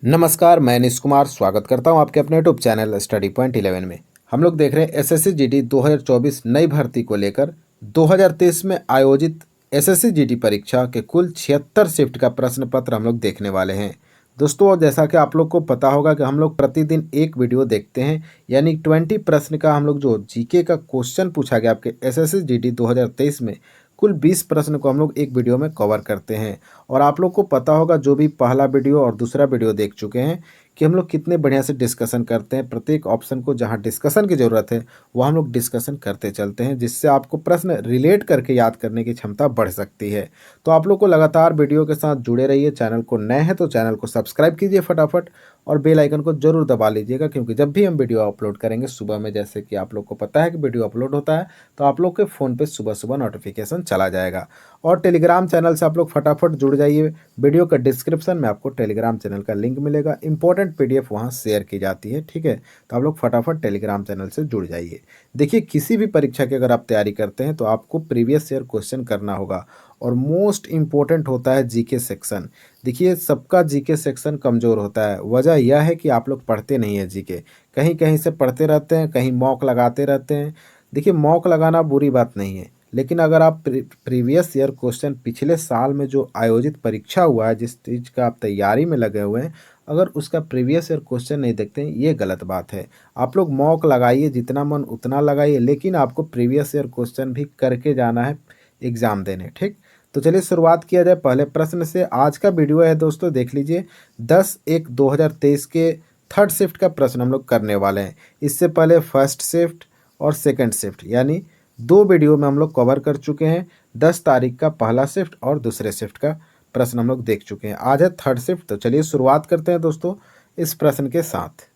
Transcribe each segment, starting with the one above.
नमस्कार, मैं निश कुमार स्वागत करता हूं आपके अपने यूट्यूब चैनल स्टडी पॉइंट 11 में। हम लोग देख रहे हैं एसएससी जीडी 2024 नई भर्ती को लेकर 2023 में आयोजित एसएससी जीडी परीक्षा के कुल 76 शिफ्ट का प्रश्न पत्र हम लोग देखने वाले हैं। दोस्तों, जैसा कि आप लोग को पता होगा कि हम लोग प्रतिदिन एक वीडियो देखते हैं, यानी 20 प्रश्न का हम लोग जो जीके का क्वेश्चन पूछा गया आपके एसएससी जीडी 2023 में, कुल 20 प्रश्न को हम लोग एक वीडियो में कवर करते हैं। और आप लोग को पता होगा, जो भी पहला वीडियो और दूसरा वीडियो देख चुके हैं, कि हम लोग कितने बढ़िया से डिस्कशन करते हैं। प्रत्येक ऑप्शन को जहां डिस्कशन की ज़रूरत है वह हम लोग डिस्कशन करते चलते हैं, जिससे आपको प्रश्न रिलेट करके याद करने की क्षमता बढ़ सकती है। तो आप लोग को लगातार वीडियो के साथ जुड़े रहिए। चैनल को नए हैं तो चैनल को सब्सक्राइब कीजिए फटाफट, और बेल आइकन को जरूर दबा लीजिएगा, क्योंकि जब भी हम वीडियो अपलोड करेंगे सुबह में, जैसे कि आप लोग को पता है कि वीडियो अपलोड होता है, तो आप लोग के फ़ोन पे सुबह सुबह नोटिफिकेशन चला जाएगा। और टेलीग्राम चैनल से आप लोग फटाफट जुड़ जाइए। वीडियो का डिस्क्रिप्शन में आपको टेलीग्राम चैनल का लिंक मिलेगा। इंपॉर्टेंट पीडीएफ वहाँ शेयर की जाती है, ठीक है। तो आप लोग फटाफट टेलीग्राम चैनल से जुड़ जाइए। देखिए, किसी भी परीक्षा की अगर आप तैयारी करते हैं तो आपको प्रीवियस ईयर क्वेश्चन करना होगा, और मोस्ट इम्पोर्टेंट होता है जीके सेक्शन। देखिए, सबका जीके सेक्शन कमज़ोर होता है। वजह यह है कि आप लोग पढ़ते नहीं हैं जीके, कहीं कहीं से पढ़ते रहते हैं, कहीं मॉक लगाते रहते हैं। देखिए, मॉक लगाना बुरी बात नहीं है, लेकिन अगर आप प्रीवियस ईयर क्वेश्चन पिछले साल में जो आयोजित परीक्षा हुआ है, जिस चीज़ का आप तैयारी में लगे हुए हैं, अगर उसका प्रीवियस ईयर क्वेश्चन नहीं देखते हैं, ये गलत बात है। आप लोग मॉक लगाइए, जितना मन उतना लगाइए, लेकिन आपको प्रीवियस ईयर क्वेश्चन भी करके जाना है एग्ज़ाम देने, ठीक। तो चलिए शुरुआत किया जाए पहले प्रश्न से। आज का वीडियो है दोस्तों, देख लीजिए, 10/1/2023 के थर्ड शिफ्ट का प्रश्न हम लोग करने वाले हैं। इससे पहले फर्स्ट शिफ्ट और सेकंड शिफ्ट, यानी दो वीडियो में हम लोग कवर कर चुके हैं। 10 तारीख का पहला शिफ्ट और दूसरे शिफ्ट का प्रश्न हम लोग देख चुके हैं। आज है थर्ड शिफ्ट। तो चलिए शुरुआत करते हैं दोस्तों इस प्रश्न के साथ।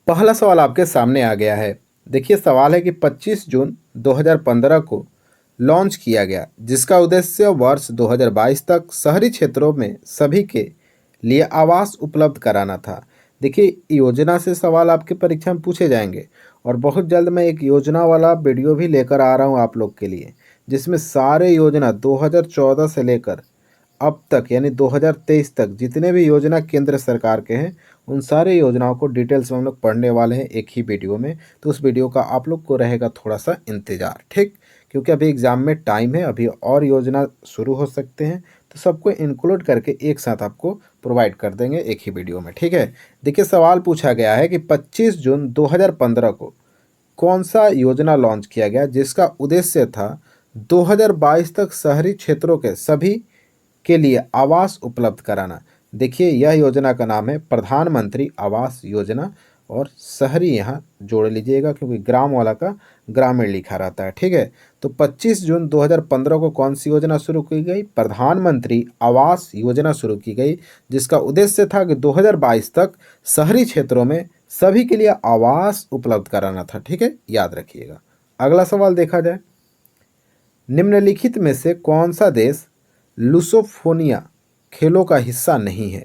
पहला सवाल आपके सामने आ गया है। देखिए, सवाल है कि 25 जून 2015 को लॉन्च किया गया, जिसका उद्देश्य वर्ष 2022 तक शहरी क्षेत्रों में सभी के लिए आवास उपलब्ध कराना था। देखिए, योजना से सवाल आपके परीक्षा में पूछे जाएंगे, और बहुत जल्द मैं एक योजना वाला वीडियो भी लेकर आ रहा हूं आप लोग के लिए, जिसमें सारे योजना 2014 से लेकर अब तक, यानी 2023 तक जितने भी योजना केंद्र सरकार के हैं, उन सारे योजनाओं को डिटेल्स में हम लोग पढ़ने वाले हैं एक ही वीडियो में। तो उस वीडियो का आप लोग को रहेगा थोड़ा सा इंतज़ार, ठीक, क्योंकि अभी एग्ज़ाम में टाइम है, अभी और योजना शुरू हो सकते हैं, तो सबको इंक्लूड करके एक साथ आपको प्रोवाइड कर देंगे एक ही वीडियो में, ठीक है। देखिए, सवाल पूछा गया है कि 25 जून 2015 को कौन सा योजना लॉन्च किया गया, जिसका उद्देश्य था 2022 तक शहरी क्षेत्रों के सभी के लिए आवास उपलब्ध कराना। देखिए, यह योजना का नाम है प्रधानमंत्री आवास योजना, और शहरी यहाँ जोड़ लीजिएगा, क्योंकि ग्राम वाला का ग्रामीण लिखा रहता है, ठीक है। तो 25 जून 2015 को कौन सी योजना शुरू की गई? प्रधानमंत्री आवास योजना शुरू की गई, जिसका उद्देश्य था कि 2022 तक शहरी क्षेत्रों में सभी के लिए आवास उपलब्ध कराना था, ठीक है, याद रखिएगा। अगला सवाल देखा जाए। निम्नलिखित में से कौन सा देश लुसोफोनिया खेलों का हिस्सा नहीं है?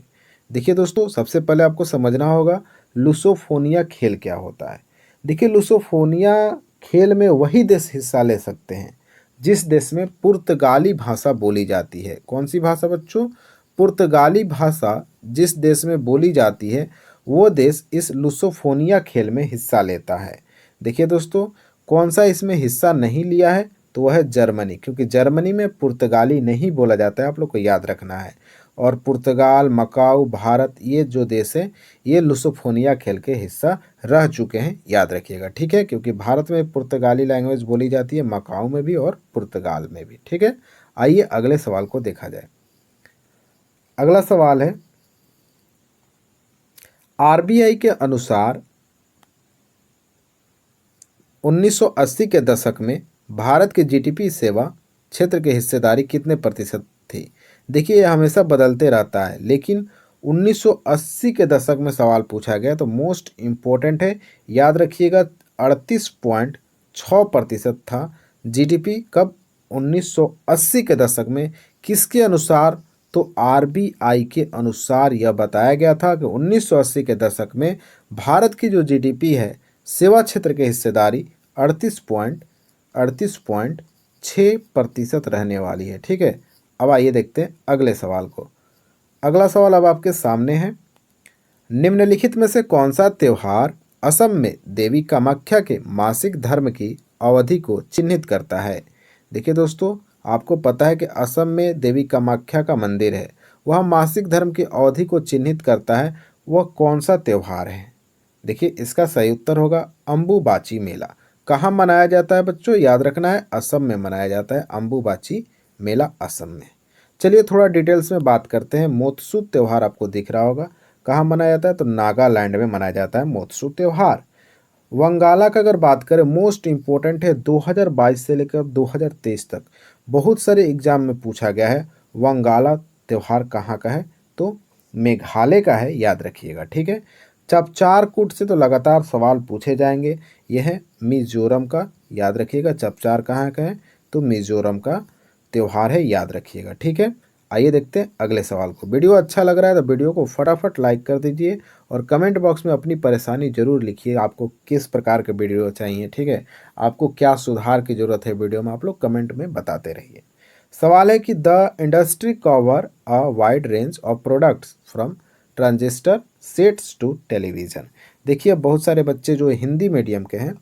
देखिए दोस्तों, सबसे पहले आपको समझना होगा लुसोफोनिया खेल क्या होता है। देखिए, लुसोफोनिया खेल में वही देश हिस्सा ले सकते हैं जिस देश में पुर्तगाली भाषा बोली जाती है। कौन सी भाषा बच्चों? पुर्तगाली भाषा जिस देश में बोली जाती है, वो देश इस लुसोफोनिया खेल में हिस्सा लेता है। देखिए दोस्तों, कौन सा इसमें हिस्सा नहीं लिया है? तो वह है जर्मनी, क्योंकि जर्मनी में पुर्तगाली नहीं बोला जाता है, आप लोग को याद रखना है। और पुर्तगाल, मकाऊ, भारत, ये जो देश है, ये लुसोफोनिया खेल के हिस्सा रह चुके हैं, याद रखिएगा, ठीक है। क्योंकि भारत में पुर्तगाली लैंग्वेज बोली जाती है, मकाऊ में भी और पुर्तगाल में भी, ठीक है। आइए अगले सवाल को देखा जाए। अगला सवाल है, आरबीआई के अनुसार 1980 के दशक में भारत के जीडीपी सेवा क्षेत्र की हिस्सेदारी कितने प्रतिशत थी? देखिए, यह हमेशा बदलते रहता है, लेकिन 1980 के दशक में सवाल पूछा गया, तो मोस्ट इम्पोर्टेंट है, याद रखिएगा, 38.6% था जीडीपी। कब? 1980 के दशक में। किसके अनुसार? तो आरबीआई के अनुसार यह बताया गया था कि 1980 के दशक में भारत की जो जीडीपी है, सेवा क्षेत्र की हिस्सेदारी 38.6% रहने वाली है, ठीक है। अब आइए देखते हैं अगले सवाल को। अगला सवाल अब आपके सामने है। निम्नलिखित में से कौन सा त्योहार असम में देवी कामाख्या के मासिक धर्म की अवधि को चिन्हित करता है? देखिए दोस्तों, आपको पता है कि असम में देवी कामाख्या का मंदिर है, वह मासिक धर्म की अवधि को चिन्हित करता है। वह कौन सा त्योहार है? देखिए, इसका सही उत्तर होगा अम्बुबाची मेला। कहाँ मनाया जाता है बच्चों? याद रखना है, असम में मनाया जाता है अम्बुबाची मेला, असम में। चलिए थोड़ा डिटेल्स में बात करते हैं। मोत्सुक त्योहार आपको दिख रहा होगा, कहाँ मनाया जाता है? तो नागालैंड में मनाया जाता है मोत्सुक त्योहार। वंगाला का अगर बात करें, मोस्ट इम्पोर्टेंट है, 2022 से लेकर 2023 तक बहुत सारे एग्जाम में पूछा गया है। वंगाला त्योहार कहाँ का है? तो मेघालय का है, याद रखिएगा, ठीक है। चपचार कूट से तो लगातार सवाल पूछे जाएंगे। यह है मिजोरम का, याद रखिएगा। चपचार कहाँ का है? तो मिजोरम का त्योहार है, याद रखिएगा, ठीक है। आइए देखते हैं अगले सवाल को। वीडियो अच्छा लग रहा है तो वीडियो को फटाफट लाइक कर दीजिए और कमेंट बॉक्स में अपनी परेशानी जरूर लिखिए, आपको किस प्रकार के वीडियो चाहिए, ठीक है। आपको क्या सुधार की जरूरत है वीडियो में, आप लोग कमेंट में बताते रहिए। सवाल है कि the industry cover a wide range of products from transistor sets to television. देखिए, बहुत सारे बच्चे जो हिंदी मीडियम के हैं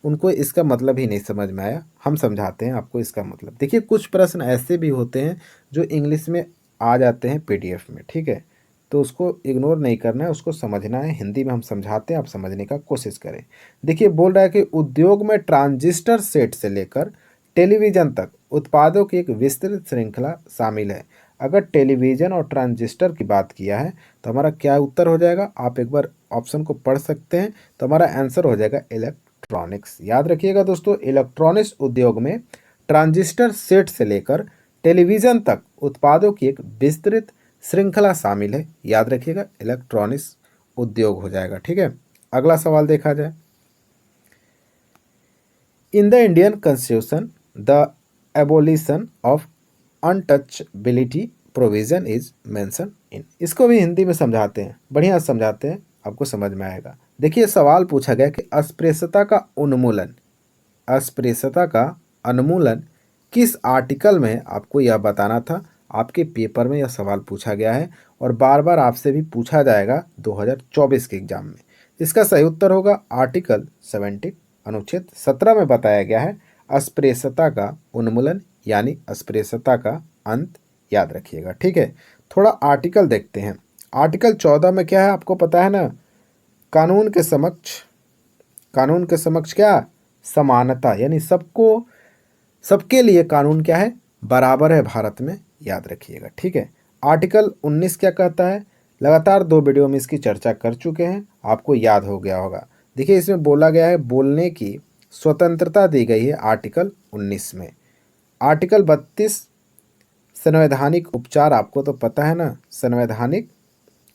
उनको इसका मतलब ही नहीं समझ में आया, हम समझाते हैं आपको इसका मतलब। देखिए, कुछ प्रश्न ऐसे भी होते हैं जो इंग्लिश में आ जाते हैं पीडीएफ में, ठीक है, तो उसको इग्नोर नहीं करना है, उसको समझना है। हिंदी में हम समझाते हैं, आप समझने का कोशिश करें। देखिए, बोल रहा है कि उद्योग में ट्रांजिस्टर सेट से लेकर टेलीविज़न तक उत्पादों की एक विस्तृत श्रृंखला शामिल है। अगर टेलीविज़न और ट्रांजिस्टर की बात किया है तो हमारा क्या उत्तर हो जाएगा? आप एक बार ऑप्शन को पढ़ सकते हैं, तो हमारा आंसर हो जाएगा इलेक्ट्रॉनिक्स। याद रखिएगा दोस्तों, इलेक्ट्रॉनिक्स उद्योग में ट्रांजिस्टर सेट से लेकर टेलीविज़न तक उत्पादों की एक विस्तृत श्रृंखला शामिल है। याद रखिएगा, इलेक्ट्रॉनिक्स उद्योग हो जाएगा, ठीक है। अगला सवाल देखा जाए। In the Indian constitution the abolition of untouchability provision is mention in. इसको भी हिंदी में समझाते हैं, बढ़िया समझाते हैं, आपको समझ में आएगा। देखिए, सवाल पूछा गया कि अस्पृश्यता का उन्मूलन, अस्पृश्यता का उन्मूलन किस आर्टिकल में? आपको यह बताना था। आपके पेपर में यह सवाल पूछा गया है और बार बार आपसे भी पूछा जाएगा 2024 के एग्जाम में। इसका सही उत्तर होगा आर्टिकल 17, अनुच्छेद 17 में बताया गया है अस्पृश्यता का उन्मूलन, यानी अस्पृश्यता का अंत। याद रखिएगा, ठीक है। थोड़ा आर्टिकल देखते हैं। आर्टिकल 14 में क्या है आपको पता है ना? कानून के समक्ष, कानून के समक्ष क्या? समानता, यानी सबको, सबके लिए कानून क्या है? बराबर है भारत में। याद रखिएगा, ठीक है। आर्टिकल 19 क्या कहता है? लगातार 2 वीडियो में इसकी चर्चा कर चुके हैं, आपको याद हो गया होगा। देखिए, इसमें बोला गया है बोलने की स्वतंत्रता दी गई है आर्टिकल 19 में। आर्टिकल 32 संवैधानिक उपचार, आपको तो पता है ना, संवैधानिक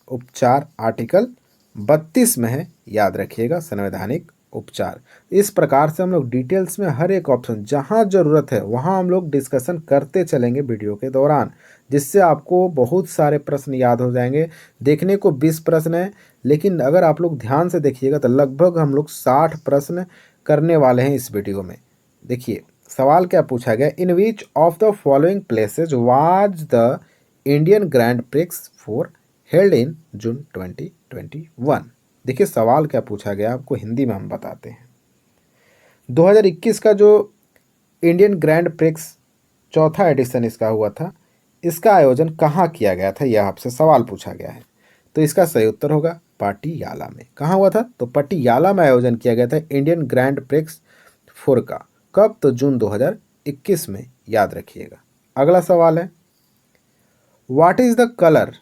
उपचार आर्टिकल 32 में है। याद रखिएगा, संवैधानिक उपचार। इस प्रकार से हम लोग डिटेल्स में हर एक ऑप्शन जहां ज़रूरत है वहां हम लोग डिस्कशन करते चलेंगे वीडियो के दौरान, जिससे आपको बहुत सारे प्रश्न याद हो जाएंगे। देखने को 20 प्रश्न है, लेकिन अगर आप लोग ध्यान से देखिएगा तो लगभग हम लोग 60 प्रश्न करने वाले हैं इस वीडियो में। देखिए, सवाल क्या पूछा गया? In which of the following places was the Indian Grand Prix for held in June 2021। देखिए, सवाल क्या पूछा गया, आपको हिंदी में हम बताते हैं। 2021 का जो इंडियन ग्रैंड प्रिक्स चौथा एडिशन इसका हुआ था, इसका आयोजन कहाँ किया गया था, यह आपसे सवाल पूछा गया है। तो इसका सही उत्तर होगा पटियाला में। कहाँ हुआ था? तो पटियाला में आयोजन किया गया था इंडियन ग्रैंड प्रिक्स 4 का। कब? तो जून 2021 में। याद रखिएगा। अगला सवाल है, what is the colour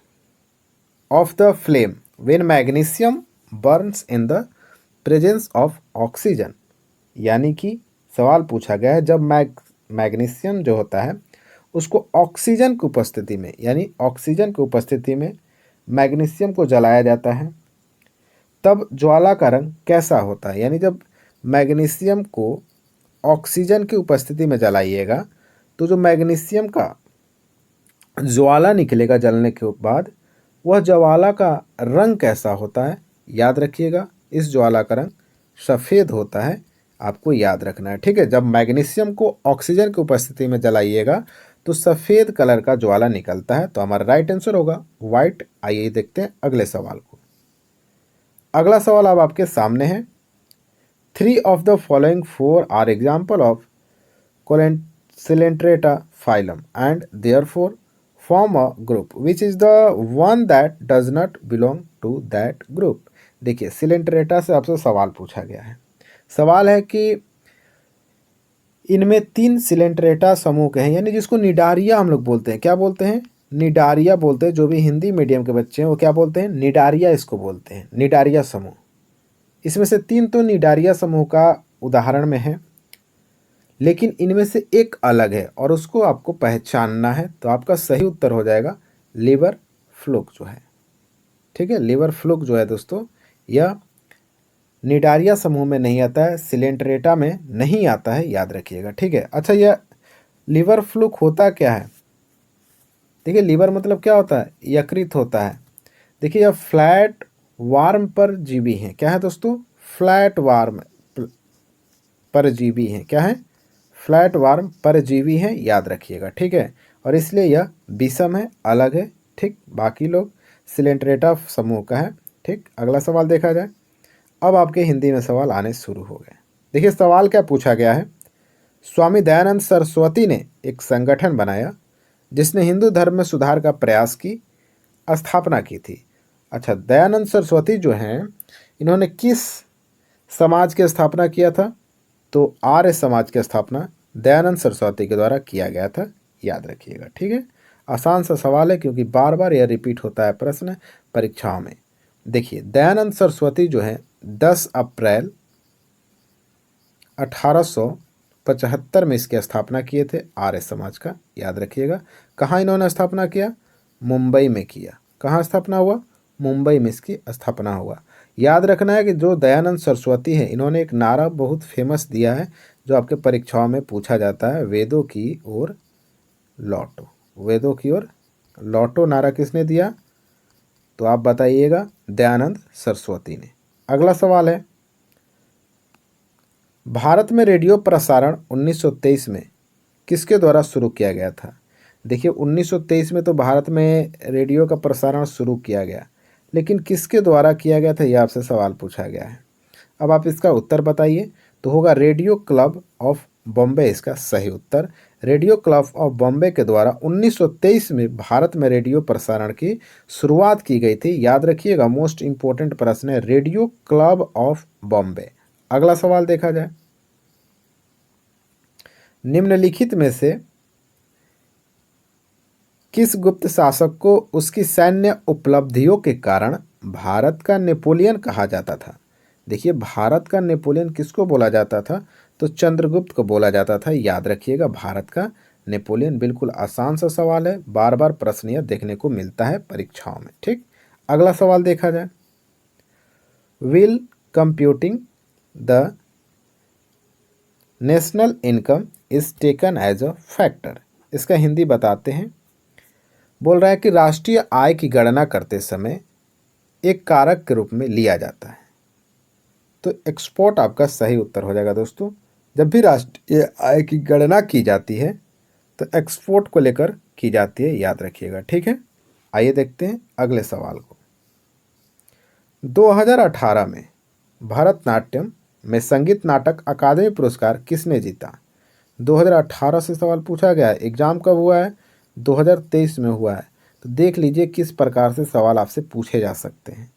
of the flame when magnesium Burns in the presence of oxygen. यानी कि सवाल पूछा गया है, जब मैग्नीशियम जो होता है उसको ऑक्सीजन की उपस्थिति में, यानी ऑक्सीजन की उपस्थिति में मैग्नीशियम को जलाया जाता है, तब ज्वाला का रंग कैसा होता है? यानी जब मैग्नीशियम को ऑक्सीजन की उपस्थिति में जलाइएगा तो जो मैग्नीशियम का ज्वाला निकलेगा जलने के बाद, वह ज्वाला का रंग कैसा होता है? याद रखिएगा, इस ज्वाला का रंग सफ़ेद होता है। आपको याद रखना है, ठीक है। जब मैग्नीशियम को ऑक्सीजन की उपस्थिति में जलाइएगा तो सफ़ेद कलर का ज्वाला निकलता है। तो हमारा राइट आंसर होगा वाइट। आइए देखते हैं अगले सवाल को। अगला सवाल अब आपके सामने है, 3 of the following 4 are example of Coelenterata phylum and therefore form a group which is the one that does not belong to that group। देखिए सिलेंट्रेटा से आपसे सवाल पूछा गया है। सवाल है कि इनमें 3 सिलेंट्रेटा समूह के हैं, यानी जिसको निडारिया हम लोग बोलते हैं। क्या बोलते हैं? निडारिया बोलते हैं। जो भी हिंदी मीडियम के बच्चे हैं वो क्या बोलते हैं? निडारिया इसको बोलते हैं, निडारिया समूह। इसमें से 3 तो निडारिया समूह का उदाहरण में है, लेकिन इनमें से एक अलग है और उसको आपको पहचानना है। तो आपका सही उत्तर हो जाएगा लिवर फ्लूक जो है। ठीक है, लिवर फ्लूक जो है दोस्तों, यह निडारिया समूह में नहीं आता है, सिलेंट्रेटा में नहीं आता है, याद रखिएगा। ठीक है। अच्छा, यह लिवर फ्लूक होता क्या है? देखिए लिवर मतलब क्या होता है? यकृत होता है। देखिए यह फ्लैट वार्म परजीवी हैं। क्या है दोस्तों? फ्लैट वार्म परजीवी हैं। क्या है? फ्लैट वार्म परजीवी हैं, याद रखिएगा। ठीक है, और इसलिए यह विषम है, अलग है। ठीक, बाकी लोग सिलेंट्रेटा समूह का है। ठीक, अगला सवाल देखा जाए। अब आपके हिंदी में सवाल आने शुरू हो गए। देखिए सवाल क्या पूछा गया है, स्वामी दयानंद सरस्वती ने एक संगठन बनाया जिसने हिंदू धर्म में सुधार का प्रयास की स्थापना की थी। अच्छा, दयानंद सरस्वती जो हैं, इन्होंने किस समाज की स्थापना किया था? तो आर्य समाज की स्थापना दयानंद सरस्वती के द्वारा किया गया था, याद रखिएगा। ठीक है, आसान सा सवाल है क्योंकि बार बार यह रिपीट होता है प्रश्न परीक्षाओं में। देखिए दयानंद सरस्वती जो है 10 अप्रैल 1875 में इसकी स्थापना किए थे, आर्य समाज का, याद रखिएगा। कहाँ इन्होंने स्थापना किया? मुंबई में किया। कहाँ स्थापना हुआ? मुंबई में इसकी स्थापना हुआ। याद रखना है कि जो दयानंद सरस्वती है, इन्होंने एक नारा बहुत फेमस दिया है जो आपके परीक्षाओं में पूछा जाता है, वेदों की ओर लौटो। वेदों की ओर लौटो नारा किसने दिया? तो आप बताइएगा, दयानंद सरस्वती ने। अगला सवाल है, भारत में रेडियो प्रसारण 1923 में किसके द्वारा शुरू किया गया था? देखिए 1923 में तो भारत में रेडियो का प्रसारण शुरू किया गया, लेकिन किसके द्वारा किया गया था, यह आपसे सवाल पूछा गया है। अब आप इसका उत्तर बताइए। तो होगा रेडियो क्लब ऑफ बॉम्बे इसका सही उत्तर। रेडियो क्लब ऑफ बॉम्बे के द्वारा 1923 में भारत में रेडियो प्रसारण की शुरुआत की गई थी, याद रखिएगा। मोस्ट इंपॉर्टेंट प्रश्न है, रेडियो क्लब ऑफ बॉम्बे। अगला सवाल देखा जाए, निम्नलिखित में से किस गुप्त शासक को उसकी सैन्य उपलब्धियों के कारण भारत का नेपोलियन कहा जाता था? देखिए भारत का नेपोलियन किसको बोला जाता था? तो चंद्रगुप्त को बोला जाता था, याद रखिएगा। भारत का नेपोलियन, बिल्कुल आसान सा सवाल है, बार बार प्रश्न यह देखने को मिलता है परीक्षाओं में। ठीक, अगला सवाल देखा जाए, will computing the national income is taken as a factor. इसका हिंदी बताते हैं। बोल रहा है कि राष्ट्रीय आय की गणना करते समय एक कारक के रूप में लिया जाता है। तो एक्सपोर्ट आपका सही उत्तर हो जाएगा दोस्तों। जब भी राष्ट्रीय आय की गणना की जाती है तो एक्सपोर्ट को लेकर की जाती है, याद रखिएगा। ठीक है, आइए देखते हैं अगले सवाल को। 2018 में भरतनाट्यम में संगीत नाटक अकादमी पुरस्कार किसने जीता? 2018 से सवाल पूछा गया है। एग्जाम कब हुआ है? 2023 में हुआ है। तो देख लीजिए किस प्रकार से सवाल आपसे पूछे जा सकते हैं।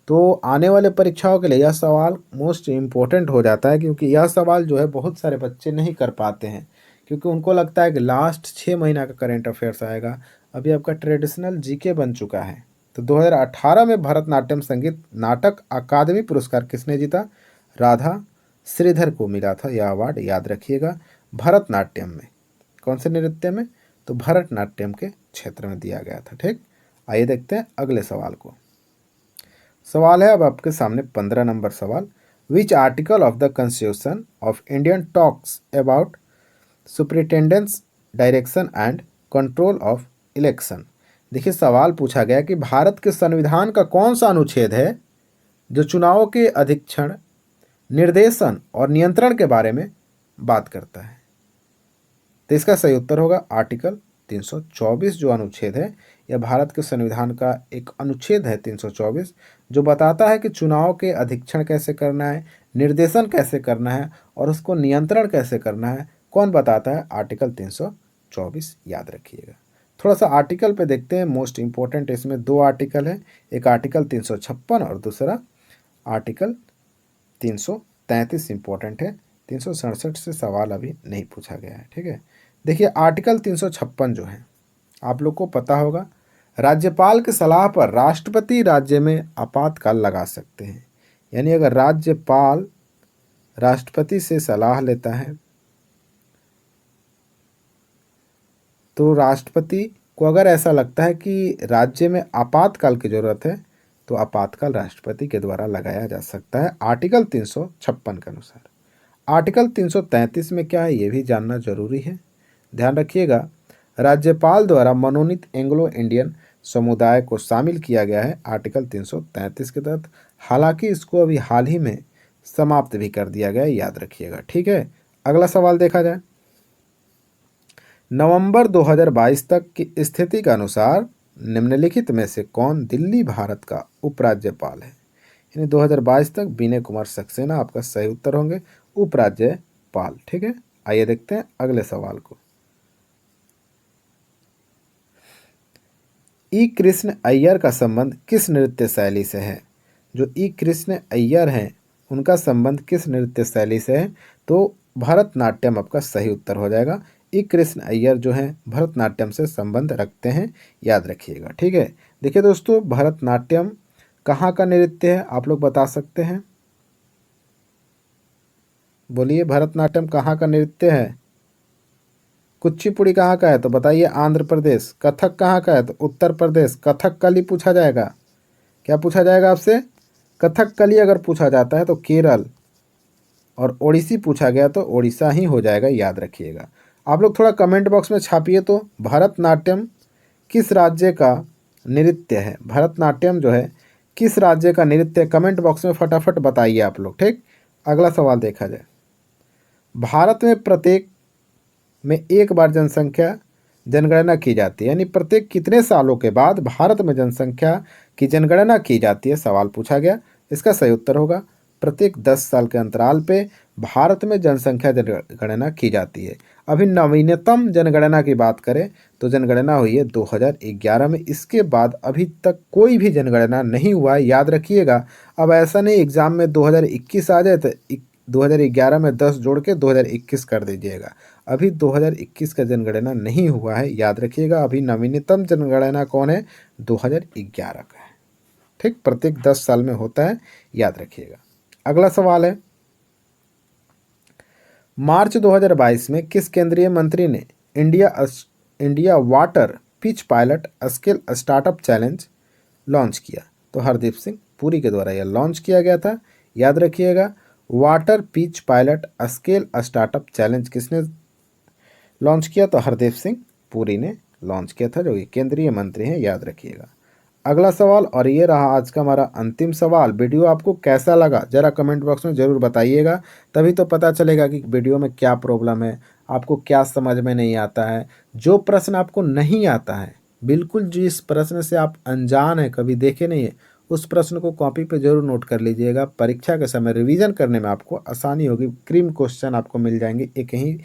तो आने वाले परीक्षाओं के लिए यह सवाल मोस्ट इम्पोर्टेंट हो जाता है, क्योंकि यह सवाल जो है बहुत सारे बच्चे नहीं कर पाते हैं, क्योंकि उनको लगता है कि लास्ट 6 महीना का करंट अफेयर्स आएगा। अभी आपका ट्रेडिशनल जीके बन चुका है। तो 2018 में भरतनाट्यम संगीत नाटक अकादमी पुरस्कार किसने जीता? राधा श्रीधर को मिला था यह अवार्ड, याद रखिएगा। भरतनाट्यम में, कौन से नृत्य में? तो भरतनाट्यम के क्षेत्र में दिया गया था। ठीक, आइए देखते हैं अगले सवाल को। सवाल है अब आपके सामने 15 नंबर सवाल, which article of the constitution of Indian talks about superintendence direction and control of election. देखिए सवाल पूछा गया कि भारत के संविधान का कौन सा अनुच्छेद है जो चुनावों के अधीक्षण, निर्देशन और नियंत्रण के बारे में बात करता है? तो इसका सही उत्तर होगा आर्टिकल 324 जो अनुच्छेद है, यह भारत के संविधान का एक अनुच्छेद है 324, जो बताता है कि चुनाव के अधीक्षण कैसे करना है, निर्देशन कैसे करना है और उसको नियंत्रण कैसे करना है। कौन बताता है? आर्टिकल 324, याद रखिएगा। थोड़ा सा आर्टिकल पे देखते हैं। मोस्ट इंपॉर्टेंट इसमें दो आर्टिकल है, एक आर्टिकल 356 और दूसरा आर्टिकल 333 इंपॉर्टेंट है। 367 से सवाल अभी नहीं पूछा गया है, ठीक है। देखिए आर्टिकल 356 जो है, आप लोग को पता होगा, राज्यपाल की सलाह पर राष्ट्रपति राज्य में आपातकाल लगा सकते हैं। यानी अगर राज्यपाल राष्ट्रपति से सलाह लेता है तो राष्ट्रपति को अगर ऐसा लगता है कि राज्य में आपातकाल की जरूरत है तो आपातकाल राष्ट्रपति के द्वारा लगाया जा सकता है, आर्टिकल 356 के अनुसार। आर्टिकल 333 में क्या है ये भी जानना जरूरी है, ध्यान रखिएगा। राज्यपाल द्वारा मनोनीत एंग्लो इंडियन समुदाय को शामिल किया गया है आर्टिकल 333 के तहत। हालांकि इसको अभी हाल ही में समाप्त भी कर दिया गया है, याद रखिएगा, ठीक है। अगला सवाल देखा जाए। नवंबर 2022 तक की स्थिति के अनुसार निम्नलिखित में से कौन दिल्ली भारत का उपराज्यपाल है? यानी 2022 तक विनय कुमार सक्सेना आपका सही उत्तर होंगे, उपराज्यपाल, ठीक है। आइए देखते हैं अगले सवाल को। ई कृष्ण अय्यर का संबंध किस नृत्य शैली से है? जो ई कृष्ण अय्यर हैं उनका संबंध किस नृत्य शैली से है? तो भरतनाट्यम आपका सही उत्तर हो जाएगा। ई कृष्ण अय्यर जो हैं भरतनाट्यम से संबंध रखते हैं, याद रखिएगा, ठीक है। देखिए दोस्तों, भरतनाट्यम कहाँ का नृत्य है आप लोग बता सकते हैं? बोलिए, भरतनाट्यम कहाँ का नृत्य है? कुचिपुड़ी कहाँ का है तो बताइए आंध्र प्रदेश। कथक कहाँ का है तो उत्तर प्रदेश। कथकली पूछा जाएगा, क्या पूछा जाएगा आपसे? कथकली अगर पूछा जाता है तो केरल, और ओडिसी पूछा गया तो ओडिशा ही हो जाएगा, याद रखिएगा। आप लोग थोड़ा कमेंट बॉक्स में छापिए तो भरतनाट्यम किस राज्य का नृत्य है? भरतनाट्यम जो है किस राज्य का नृत्य? कमेंट बॉक्स में फटाफट बताइए आप लोग, ठीक। अगला सवाल देखा जाए। भारत में प्रत्येक में एक बार जनगणना की जाती है, यानी प्रत्येक कितने सालों के बाद भारत में जनसंख्या की जनगणना की जाती है, सवाल पूछा गया। इसका सही उत्तर होगा प्रत्येक 10 साल के अंतराल पे भारत में जनसंख्या जनगणना की जाती है। अभी नवीनतम जनगणना की बात करें तो जनगणना हुई है 2011 में। इसके बाद अभी तक कोई भी जनगणना नहीं हुआ है, याद रखिएगा। अब ऐसा नहीं एग्जाम में 2021 आ जाए तो 2011 में 10 जोड़ के 2021 कर दीजिएगा। अभी 2021 का जनगणना नहीं हुआ है, याद रखिएगा। अभी नवीनतम जनगणना कौन है? 2011 का है, ठीक। प्रत्येक 10 साल में होता है, याद रखिएगा। अगला सवाल है, मार्च 2022 में किस केंद्रीय मंत्री ने India water pitch pilot scale startup challenge launch किया? तो हरदीप सिंह पुरी के द्वारा यह लॉन्च किया गया था, याद रखिएगा। Water pitch pilot scale startup challenge किसने लॉन्च किया? तो हरदीप सिंह पुरी ने लॉन्च किया था, जो कि केंद्रीय मंत्री हैं, याद रखिएगा। अगला सवाल, और ये रहा आज का हमारा अंतिम सवाल। वीडियो आपको कैसा लगा जरा कमेंट बॉक्स में ज़रूर बताइएगा, तभी तो पता चलेगा कि वीडियो में क्या प्रॉब्लम है, आपको क्या समझ में नहीं आता है। जो प्रश्न आपको नहीं आता है, बिल्कुल जिस प्रश्न से आप अनजान है, कभी देखे नहीं है, उस प्रश्न को कॉपी पे जरूर नोट कर लीजिएगा। परीक्षा के समय रिवीजन करने में आपको आसानी होगी। क्रीम क्वेश्चन आपको मिल जाएंगे, एक ही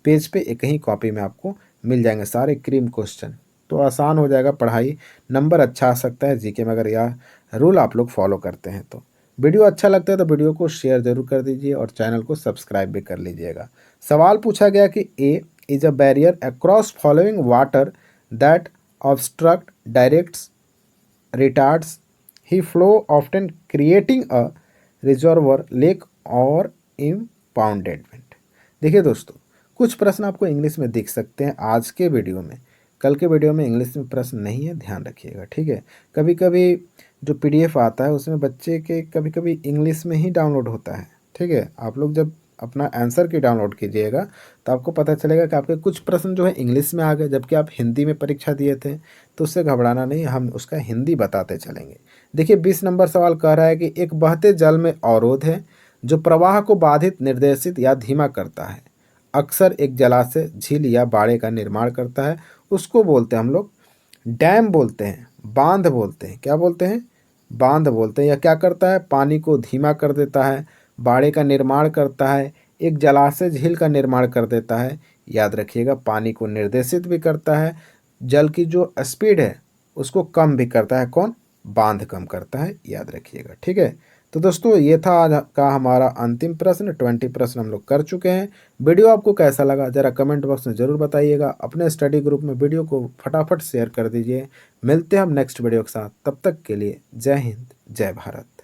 पेज पे एक ही कॉपी में आपको मिल जाएंगे सारे क्रीम क्वेश्चन, तो आसान हो जाएगा पढ़ाई। नंबर अच्छा आ सकता है जीके में अगर यह रूल आप लोग फॉलो करते हैं तो। वीडियो अच्छा लगता है तो वीडियो को शेयर जरूर कर दीजिए और चैनल को सब्सक्राइब भी कर लीजिएगा। सवाल पूछा गया कि a is a barrier across following water that obstruct directs retards the flow often creating a reservoir lake और इम्पाउंडेडमेंट। देखिए दोस्तों, कुछ प्रश्न आपको इंग्लिश में दिख सकते हैं आज के वीडियो में, कल के वीडियो में इंग्लिश में प्रश्न नहीं है, ध्यान रखिएगा, ठीक है। कभी कभी जो पीडीएफ आता है उसमें बच्चे के कभी कभी इंग्लिश में ही डाउनलोड होता है, ठीक है। आप लोग जब अपना आंसर की डाउनलोड कीजिएगा तो आपको पता चलेगा कि आपके कुछ प्रश्न जो है इंग्लिश में आ गए, जबकि आप हिंदी में परीक्षा दिए थे। तो उससे घबराना नहीं, हम उसका हिंदी बताते चलेंगे। देखिए 20 नंबर सवाल कह रहा है कि एक बहते जल में अवरोध है जो प्रवाह को बाधित, निर्देशित या धीमा करता है, अक्सर एक जलाशय, झील या बाड़े का निर्माण करता है। उसको बोलते हैं हम लोग डैम बोलते हैं, बांध बोलते हैं। क्या बोलते हैं? बांध बोलते हैं। यह क्या करता है? पानी को धीमा कर देता है, बाड़े का निर्माण करता है, एक जलाशय झील का निर्माण कर देता है। याद रखिएगा, पानी को निर्देशित भी करता है, जल की जो स्पीड है उसको कम भी करता है। कौन? बांध कम करता है, याद रखिएगा। ठीक है, तो दोस्तों ये था आज का हमारा अंतिम प्रश्न। 20 प्रश्न हम लोग कर चुके हैं। वीडियो आपको कैसा लगा ज़रा कमेंट बॉक्स में ज़रूर बताइएगा। अपने स्टडी ग्रुप में वीडियो को फटाफट शेयर कर दीजिए। मिलते हैं हम नेक्स्ट वीडियो के साथ, तब तक के लिए जय हिंद, जय भारत।